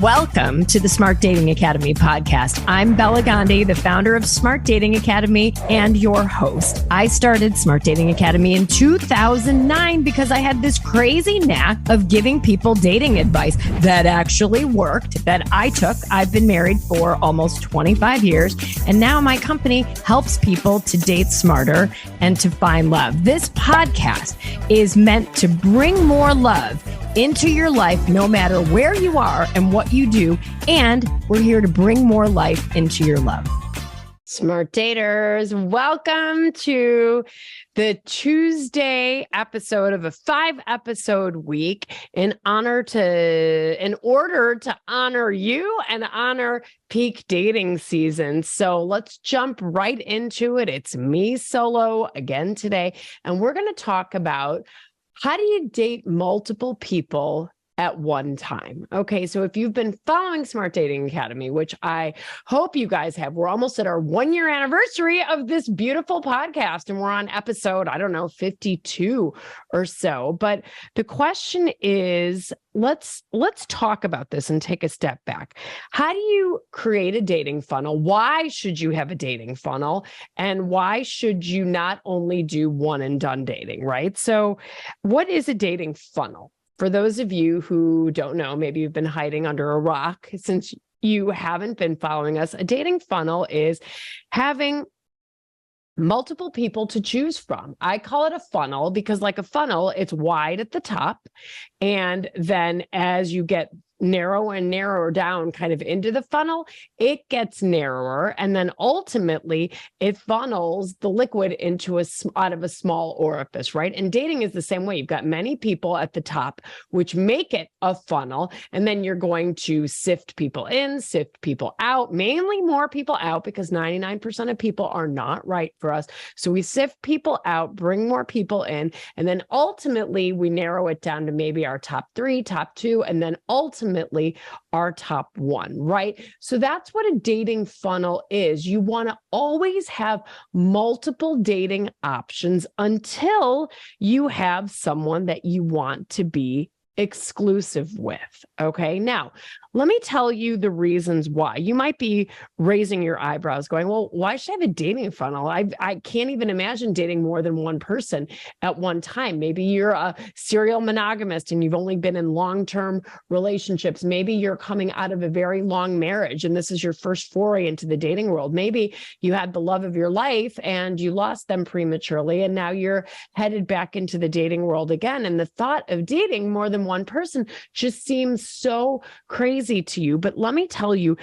Welcome to the Smart Dating Academy podcast. I'm Bela Gandhi, the founder of Smart Dating Academy and your host. I started Smart Dating Academy in 2009 because I had this crazy knack of giving people dating advice that actually worked, that I took. I've been married for almost 25 years, and now my company helps people to date smarter and to find love. This podcast is meant to bring more love into your life, no matter where you are and what you do. And we're here to bring more life into your love. Smart daters, welcome to the Tuesday episode of a 5-episode week in order to honor you and honor peak dating season. So let's jump right into it. It's me solo again today, and we're going to talk about how do you date multiple people at one time? Okay, so if you've been following Smart Dating Academy, which I hope you guys have, we're almost at our 1-year anniversary of this beautiful podcast, and we're on episode, 52 or so. But the question is, let's talk about this and take a step back. How do you create a dating funnel? Why should you have a dating funnel? And why should you not only do one and done dating, right? So what is a dating funnel? For those of you who don't know, maybe you've been hiding under a rock since you haven't been following us. A dating funnel is having multiple people to choose from. I call it a funnel because, like a funnel, it's wide at the top. And then as you get narrower and narrower down kind of into the funnel, it gets narrower. And then ultimately it funnels the liquid into out of a small orifice, right? And dating is the same way. You've got many people at the top, which make it a funnel. And then you're going to sift people in, sift people out, mainly more people out because 99% of people are not right for us. So we sift people out, bring more people in, and then ultimately we narrow it down to maybe our top 3, top 2, and then ultimately our top 1, right? So that's what a dating funnel is. You want to always have multiple dating options until you have someone that you want to be exclusive with. Okay. Now, let me tell you the reasons why. You might be raising your eyebrows going, well, why should I have a dating funnel? I can't even imagine dating more than one person at one time. Maybe you're a serial monogamist and you've only been in long-term relationships. Maybe you're coming out of a very long marriage and this is your first foray into the dating world. Maybe you had the love of your life and you lost them prematurely and now you're headed back into the dating world again. And the thought of dating more than one person just seems so crazy to you. But let me tell you,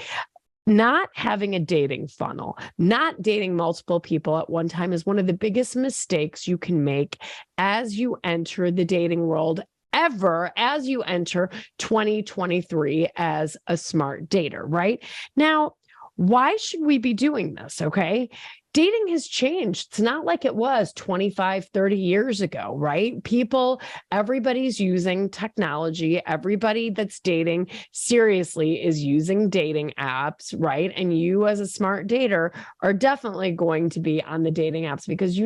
not having a dating funnel, not dating multiple people at one time is one of the biggest mistakes you can make as you enter the dating world ever, as you enter 2023 as a smart dater, right? Now, why should we be doing this? Okay. Dating has changed. It's not like it was 25, 30 years ago, right? Everybody's using technology. Everybody that's dating seriously is using dating apps, right? And you as a smart dater are definitely going to be on the dating apps because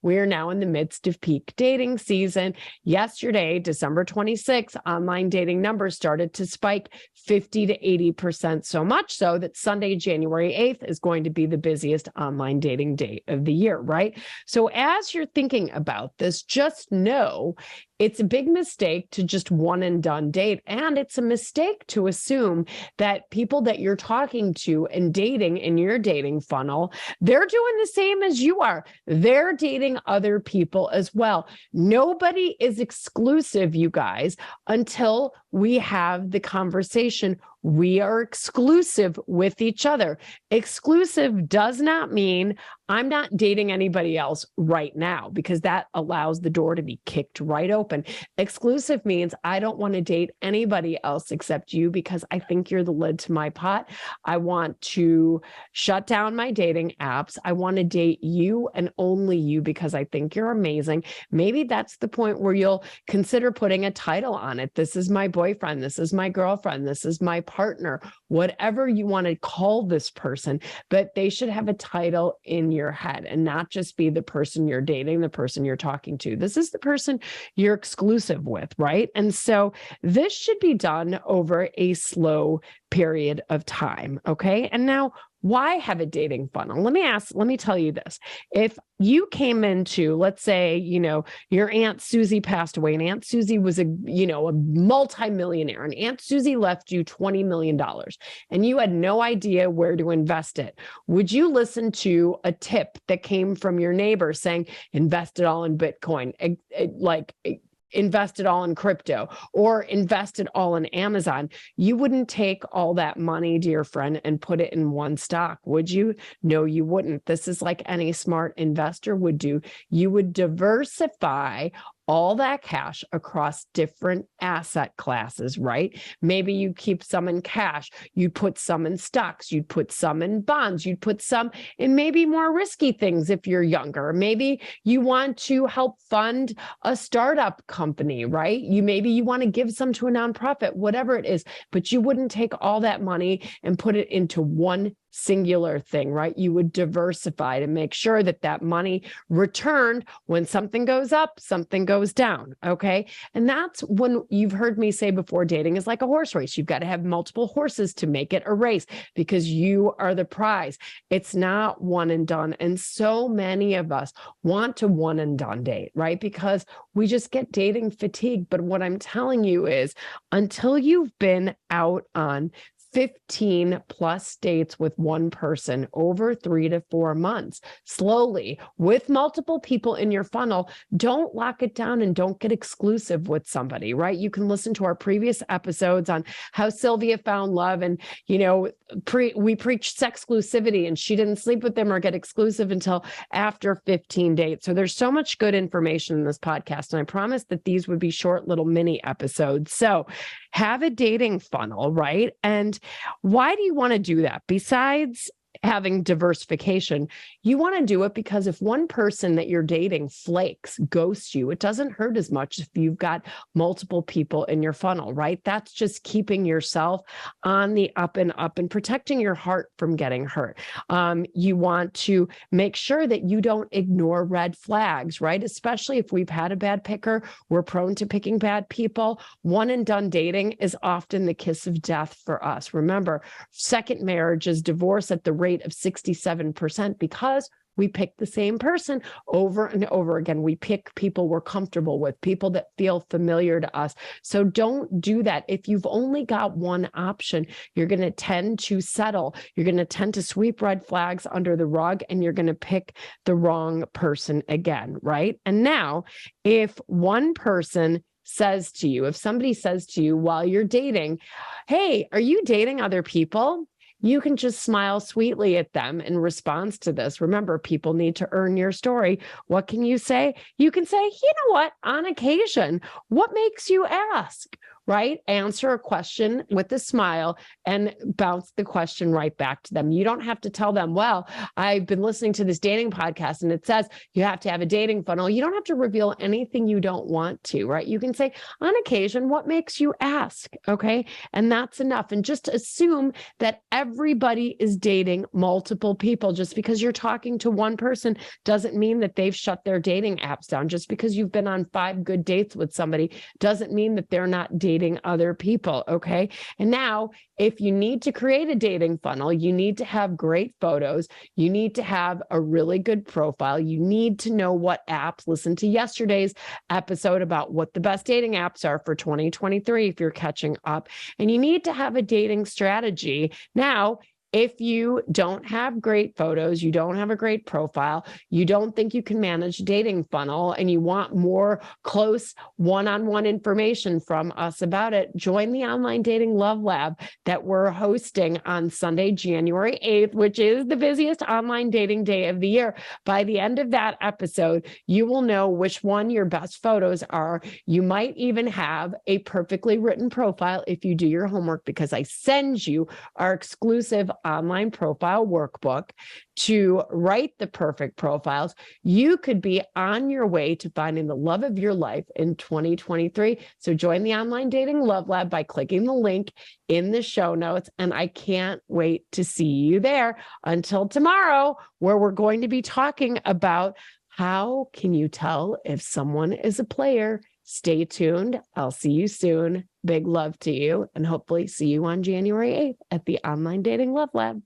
we're now in the midst of peak dating season. Yesterday, December 26th, online dating numbers started to spike 50 to 80%, so much so that Sunday, January 8th is going to be the busiest online dating day of the year, right? So as you're thinking about this, just know it's a big mistake to just one and done date. And it's a mistake to assume that people that you're talking to and dating in your dating funnel, they're doing the same as you are. They're dating other people as well. Nobody is exclusive, you guys, until we have the conversation. We are exclusive with each other. Exclusive does not mean I'm not dating anybody else right now, because that allows the door to be kicked right open. Exclusive means I don't want to date anybody else except you because I think you're the lid to my pot. I want to shut down my dating apps. I want to date you and only you because I think you're amazing. Maybe that's the point where you'll consider putting a title on it. This is my boyfriend. This is my girlfriend. This is my partner. partner, whatever you want to call this person, but they should have a title in your head and not just be the person you're dating, the person you're talking to. This is the person you're exclusive with, right? And so this should be done over a slow period of time, okay? And now, why have a dating funnel? Let me tell you this. If you came into, let's say, your Aunt Susie passed away, and Aunt Susie was a multimillionaire, and Aunt Susie left you $20 million, and you had no idea where to invest it. Would you listen to a tip that came from your neighbor saying, invest it all in Bitcoin, invest it all in crypto, or invest it all in Amazon? You wouldn't take all that money, dear friend, and put it in one stock, would you? No, you wouldn't. This is like any smart investor would do. You would diversify all that cash across different asset classes, right? Maybe you keep some in cash, you put some in stocks, you'd put some in bonds, you'd put some in maybe more risky things if you're younger. Maybe you want to help fund a startup company, right? Maybe you want to give some to a nonprofit, whatever it is, but you wouldn't take all that money and put it into one singular thing, right? You would diversify to make sure that that money returned when something goes up, something goes down, okay? And that's when you've heard me say before, dating is like a horse race. You've got to have multiple horses to make it a race because you are the prize. It's not one and done. And so many of us want to one and done date, right? Because we just get dating fatigue. But what I'm telling you is until you've been out on 15 plus dates with one person over 3 to 4 months, slowly with multiple people in your funnel, don't lock it down and don't get exclusive with somebody, right? You can listen to our previous episodes on how Sylvia found love, and, we preached sexclusivity, and she didn't sleep with them or get exclusive until after 15 dates. So there's so much good information in this podcast, and I promised that these would be short little mini episodes. So have a dating funnel, right? And why do you want to do that? Besides having diversification, you want to do it because if one person that you're dating flakes, ghosts you, it doesn't hurt as much if you've got multiple people in your funnel, right? That's just keeping yourself on the up and protecting your heart from getting hurt. You want to make sure that you don't ignore red flags, right? Especially if we've had a bad picker, we're prone to picking bad people. One and done dating is often the kiss of death for us. Remember, second marriages, divorce at the rate of 67% because we pick the same person over and over again. We pick people we're comfortable with, people that feel familiar to us. So don't do that. If you've only got one option, you're going to tend to settle. You're going to tend to sweep red flags under the rug, and you're going to pick the wrong person again, right? And now, if one person says to you, if somebody says to you while you're dating, hey, are you dating other people? You can just smile sweetly at them in response to this. Remember, people need to earn your story. What can you say? You can say, you know what, on occasion, what makes you ask? Right? Answer a question with a smile and bounce the question right back to them. You don't have to tell them, well, I've been listening to this dating podcast and it says you have to have a dating funnel. You don't have to reveal anything you don't want to, right? You can say, on occasion, what makes you ask? Okay. And that's enough. And just assume that everybody is dating multiple people. Just because you're talking to one person doesn't mean that they've shut their dating apps down. Just because you've been on 5 good dates with somebody doesn't mean that they're not dating other people, okay? And now, if you need to create a dating funnel, you need to have great photos. You need to have a really good profile. You need to know what apps. Listen to yesterday's episode about what the best dating apps are for 2023 if you're catching up. And you need to have a dating strategy. Now, if you don't have great photos, you don't have a great profile, you don't think you can manage a dating funnel, and you want more close one-on-one information from us about it, join the Online Dating Love Lab that we're hosting on Sunday, January 8th, which is the busiest online dating day of the year. By the end of that episode, you will know which one your best photos are. You might even have a perfectly written profile if you do your homework, because I send you our exclusive online profile workbook to write the perfect profiles, you could be on your way to finding the love of your life in 2023. So join the Online Dating Love Lab by clicking the link in the show notes. And I can't wait to see you there. Until tomorrow, where we're going to be talking about how can you tell if someone is a player. Stay tuned. I'll see you soon. Big love to you, and hopefully see you on January 8th at the Online Dating Love Lab.